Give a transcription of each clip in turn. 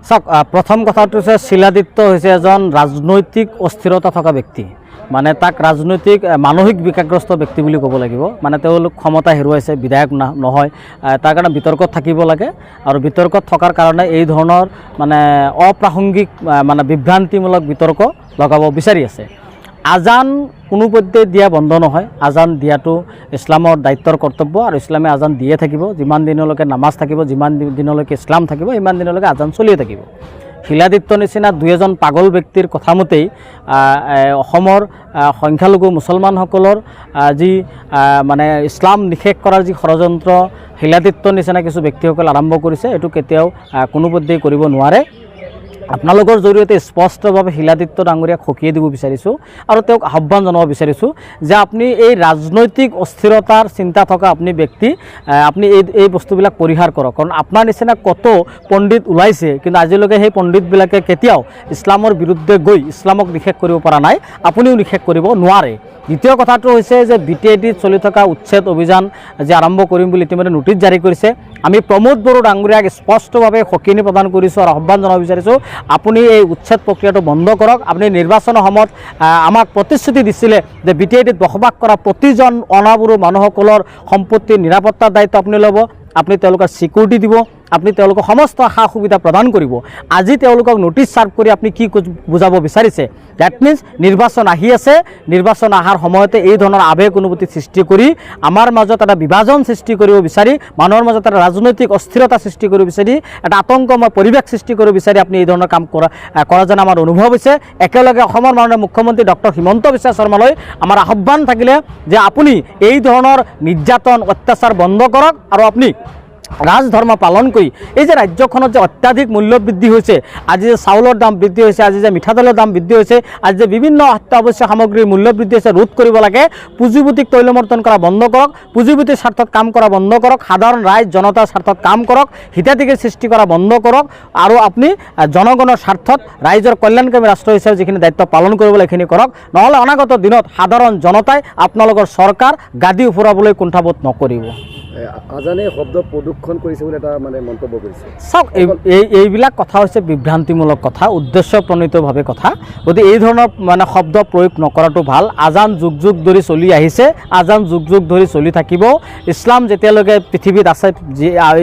চাওক প্ৰথম কথাটো হৈছে শিলাদিত্য হৈছে এজন ৰাজনৈতিক অস্থিৰতা থকা ব্যক্তি মানে তাক ৰাজনৈতিক মানসিক বিকাৰগ্ৰস্ত ব্যক্তি বুলি ক'ব লাগিব মানে তেওঁলোক ক্ষমতা হেৰুৱাইছে বিধায়ক নহয় তাৰ কাৰণে বিতৰ্কত থাকিব লাগে আৰু বিতৰ্কত থকাৰ কাৰণে এই ধৰণৰ মানে অপ্ৰাসংগিক মানে বিভ্ৰান্তিমূলক বিতৰ্ক লগাব বিচাৰি আছে আজান কোনো পধ্যে দিয়া বন্ধ নহয় আজান দিয়াটো ইছলামৰ দায়িত্বৰ কৰ্তব্য আৰু ইছলামে আজান দিয়ে থাকিব যিমান দিনলৈকে নামাজ থাকিব যিমান দিনলৈকে ইছলাম থাকিব ইমান দিনলৈকে আজান চলিয়ে থাকিব শিলাদিত্য নিচিনা দুই এজন পাগল ব্যক্তিৰ কথামতেই অসমৰ সংখ্যালঘু মুছলমানসকলৰ যি মানে ইছলাম নিষেধ কৰাৰ যি ষড়যন্ত্ৰ শিলাদিত্য নিচিনা কিছু ব্যক্তিসকলে আৰম্ভ কৰিছে এইটো কেতিয়াও কোনো পধ্যেই কৰিব নোৱাৰে আপোনালোকৰ জৰিয়তে স্পষ্টভাৱে শিলাদিত্য ডাঙৰীয়াক সকীয়াই দিব বিচাৰিছোঁ আৰু তেওঁক আহ্বান জনাব বিচাৰিছোঁ যে আপুনি এই ৰাজনৈতিক অস্থিৰতাৰ চিন্তা থকা আপুনি ব্যক্তি আপুনি এই বস্তুবিলাক পৰিহাৰ কৰক কাৰণ আপোনাৰ নিচিনা কত পণ্ডিত ওলাইছে কিন্তু আজিলৈকে সেই পণ্ডিতবিলাকে কেতিয়াও ইছলামৰ বিৰুদ্ধে গৈ ইছলামক নিষেধ কৰিব পৰা নাই আপুনিও নিষেধ কৰিব নোৱাৰে দ্বিতীয় কথাটো হৈছে যে BTITত চলি থকা উচ্ছেদ অভিযান যে আৰম্ভ কৰিম বুলি ইতিমধ্যে নোটিছ জাৰি কৰিছে আমি প্ৰমোদ বড়ো ডাঙৰীয়াক স্পষ্টভাৱে সকিনি প্ৰদান কৰিছোঁ আৰু আহ্বান জনাব বিচাৰিছোঁ আপুনি এই উচ্ছেদ প্ৰক্ৰিয়াটো বন্ধ কৰক আপুনি নিৰ্বাচনৰ সময়ত আমাক প্ৰতিশ্ৰুতি দিছিলে যে BTITত বসবাস কৰা প্ৰতিজন অনাবৰু মানুহসকলৰ সম্পত্তিৰ নিৰাপত্তাৰ দায়িত্ব আপুনি ল'ব আপুনি তেওঁলোকক সিকিউৰিটি দিব আপুনি তেওঁলোকক সমস্ত সা সুবিধা প্ৰদান কৰিব আজি তেওঁলোকক নোটিছ সাৰ্ভ কৰি আপুনি কি বুজাব বিচাৰিছে দ্যাট মিন্স নিৰ্বাচন আহি আছে নিৰ্বাচন অহাৰ সময়তে এই ধৰণৰ আৱেগ অনুভূতি সৃষ্টি কৰি আমাৰ মাজত এটা বিভাজন সৃষ্টি কৰিব বিচাৰি মানুহৰ মাজত এটা ৰাজনৈতিক অস্থিৰতা সৃষ্টি কৰিব বিচাৰি এটা আতংকময় পৰিৱেশ সৃষ্টি কৰিব বিচাৰি আপুনি এই ধৰণৰ কাম কৰা যেন আমাৰ অনুভৱ হৈছে একেলগে অসমৰ মাননীয় মুখ্যমন্ত্ৰী ডক্টৰ হিমন্ত বিশ্ব শৰ্মালৈ আমাৰ আহ্বান থাকিলে যে আপুনি এই ধৰণৰ নিৰ্যাতন অত্যাচাৰ বন্ধ কৰক আৰু আপুনি ৰাজধৰ্ম পালন কৰি এই যে ৰাজ্যখনত যে অত্যাধিক মূল্য বৃদ্ধি হৈছে আজি যে চাউলৰ দাম বৃদ্ধি হৈছে আজি যে মিঠাতেলৰ দাম বৃদ্ধি হৈছে আজি যে বিভিন্ন অত্যাৱশ্যক সামগ্ৰীৰ মূল্য বৃদ্ধি হৈছে ৰোধ কৰিব লাগে পুঁজিপতিক তৈলমৰ্তন কৰা বন্ধ কৰক পুঁজিপতিৰ স্বাৰ্থত কাম কৰা বন্ধ কৰক সাধাৰণ ৰাইজ জনতাৰ স্বাৰ্থত কাম কৰক হিতাধিকাৰী সৃষ্টি কৰা বন্ধ কৰক আৰু আপুনি জনগণৰ স্বাৰ্থত ৰাইজৰ কল্যাণকামী ৰাষ্ট্ৰ হিচাপে যিখিনি দায়িত্ব পালন কৰিব লাগে সেইখিনি কৰক নহ'লে অনাগত দিনত সাধাৰণ জনতাই আপোনালোকৰ চৰকাৰ গাদী উফৰাবলৈ কুণ্ঠাবোধ নকৰিব আজানে শব্দ প্ৰদূষণ কৰিছে বুলি এটা মানে মন্তব্য কৰিছে চাওক এইবিলাক কথা হৈছে বিভ্ৰান্তিমূলক কথা উদ্দেশ্য প্ৰণীতভাৱে কথা গতিকে এই ধৰণৰ মানে শব্দ প্ৰয়োগ নকৰাটো ভাল আজান যুগ যুগ ধৰি চলি আহিছে আজান যুগ যুগ ধৰি চলি থাকিব ইছলাম যেতিয়ালৈকে পৃথিৱীত আছে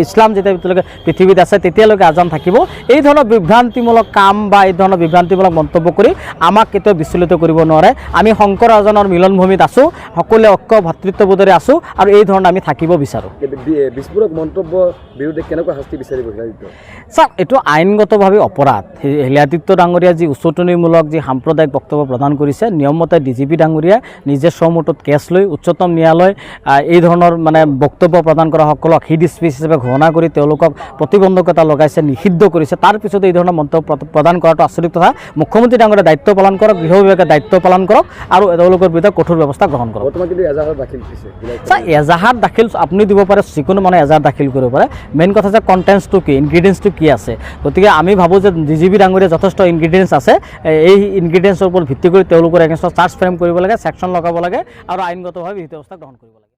ইছলাম যেতিয়ালৈকে পৃথিৱীত আছে তেতিয়ালৈকে আজান থাকিব এই ধৰণৰ বিভ্ৰান্তিমূলক কাম বা এই ধৰণৰ বিভ্ৰান্তিমূলক মন্তব্য কৰি আমাক কেতিয়াও বিচলিত কৰিব নোৱাৰে আমি শংকৰ আজানৰ মিলনভূমিত আছোঁ সকলোৱে ঐক্য ভাতৃত্ববোধেৰে আছোঁ আৰু এই ধৰণে আমি থাকিব বিচাৰোঁ বিস্ফোৰক মন্তব্য বিৰুদ্ধে কেনেকুৱা শাস্তি বিচাৰিব শিলাদিত্য চাওক এইটো আইনগতভাৱে অপৰাধ শিলাদিত্য ডাঙৰীয়া যি উচতনিমূলক যি সাম্প্ৰদায়িক বক্তব্য প্ৰদান কৰিছে নিয়মমতে DGP ডাঙৰীয়া নিজে চমুটত কেছ লৈ উচ্চতম ন্যায়ালয় এই ধৰণৰ মানে বক্তব্য প্ৰদান কৰা সকলক হিড স্পীচ হিচাপে ঘোষণা কৰি তেওঁলোকক প্ৰতিবন্ধকতা লগাইছে নিষিদ্ধ কৰিছে তাৰপিছত এই ধৰণৰ মন্তব্য প্ৰদান কৰাটো আচৰিত কথা মুখ্যমন্ত্ৰী ডাঙৰীয়া দায়িত্ব পালন কৰক গৃহ বিভাগে দায়িত্ব পালন কৰক আৰু তেওঁলোকৰ বিৰুদ্ধে কঠোৰ ব্যৱস্থা গ্ৰহণ কৰক এজাহাৰ দাখিল আপুনি দিব পাৰে যিকোনো মানে এজাহাৰ দাখিল কৰিব পাৰে মেইন কথা যে কণ্টেণ্টছটো কি ইনগ্ৰিডিয়েণ্টছটো কি আছে গতিকে আমি ভাবোঁ যে DGP ডাঙৰীয়া যথেষ্ট ইনগ্ৰিডিয়েণ্টছ আছে এই ইনগ্ৰিডিয়েণ্টছৰ ওপৰত ভিত্তি কৰি তেওঁলোকৰ এগেইনষ্টত চাৰ্জ ফ্ৰেম কৰিব লাগে ছেকশ্যন লগাব লাগে আৰু আইনগতভাৱে বিহিত ব্যৱস্থা গ্ৰহণ কৰিব লাগে